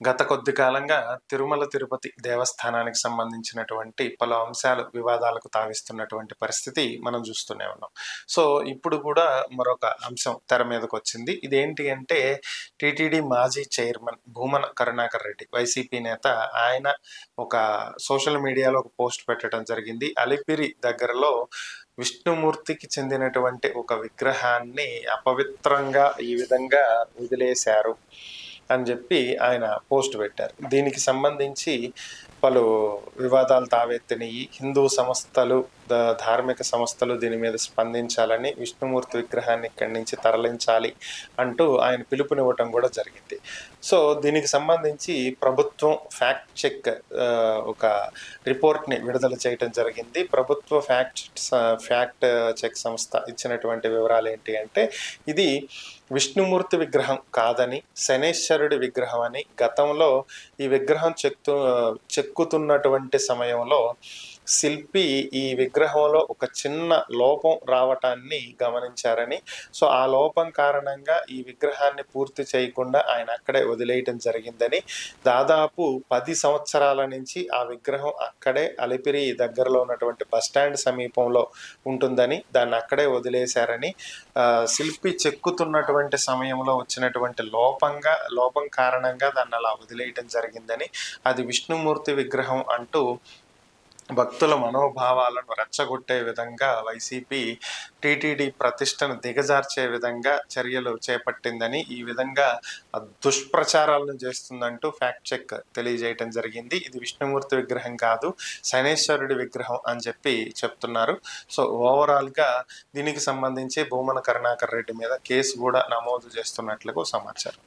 గత కొద్ది కాలంగా తిరుమల తిరుపతి దేవస్థానానికి సంబంధించినటువంటి పలు అంశాలు వివాదాలకు తావిస్తున్నటువంటి పరిస్థితి మనం చూస్తూనే ఉన్నాం. సో ఇప్పుడు కూడా మరొక అంశం తెర మీదకి వచ్చింది. ఇదేంటి అంటే టీటీడీ మాజీ చైర్మన్ భూమన కరుణాకర్ రెడ్డి వైసీపీ నేత ఆయన ఒక సోషల్ మీడియాలో ఒక పోస్ట్ పెట్టడం జరిగింది. అలిపిరి దగ్గరలో విష్ణుమూర్తికి చెందినటువంటి ఒక విగ్రహాన్ని అపవిత్రంగా ఈ విధంగా వదిలేశారు అని చెప్పి ఆయన పోస్ట్ పెట్టారు. దీనికి సంబంధించి పలు వివాదాలు తావెత్తినాయి. హిందూ సంస్థలు, ధార్మిక సంస్థలు దీని మీద స్పందించాలని, విష్ణుమూర్తి విగ్రహాన్ని ఇక్కడి నుంచి తరలించాలి అంటూ ఆయన పిలుపునివ్వటం కూడా జరిగింది. సో దీనికి సంబంధించి ప్రభుత్వం ఫ్యాక్ట్ చెక్ ఒక రిపోర్ట్ని విడుదల చేయటం జరిగింది. ప్రభుత్వ ఫ్యాక్ట్ చెక్ సంస్థ ఇచ్చినటువంటి వివరాలు ఏంటి అంటే, ఇది విష్ణుమూర్తి విగ్రహం కాదని, శనేశ్వరుడి విగ్రహం అని, గతంలో ఈ విగ్రహం చెక్కుతున్నటువంటి సమయంలో శిల్పి ఈ విగ్రహంలో ఒక చిన్న లోపం రావటాన్ని గమనించారని, సో ఆ లోపం కారణంగా ఈ విగ్రహాన్ని పూర్తి చేయకుండా ఆయన అక్కడే వదిలేయటం జరిగిందని, దాదాపు 10 సంవత్సరాల నుంచి ఆ విగ్రహం అక్కడే అలిపిరి దగ్గరలో ఉన్నటువంటి బస్టాండ్ సమీపంలో ఉంటుందని, దాన్ని అక్కడే వదిలేశారని, శిల్పి చెక్కుతున్నటువంటి సమయంలో వచ్చినటువంటి లోపం కారణంగా దాన్ని అలా వదిలేయటం జరిగిందని, అది విష్ణుమూర్తి విగ్రహం అంటూ భక్తుల మనోభావాలను రెచ్చగొట్టే విధంగా వైసీపీ టీటీడీ ప్రతిష్టను దిగజార్చే విధంగా చర్యలు చేపట్టిందని, ఈ విధంగా దుష్ప్రచారాలను చేస్తుందంటూ ఫ్యాక్ట్ చెక్ తెలియజేయటం జరిగింది. ఇది విష్ణుమూర్తి విగ్రహం కాదు, శనేశ్వరుడి విగ్రహం అని చెప్పి చెప్తున్నారు. సో ఓవరాల్గా దీనికి సంబంధించి భూమన కరుణాకర్ రెడ్డి మీద కేసు కూడా నమోదు చేస్తున్నట్లుగా సమాచారం.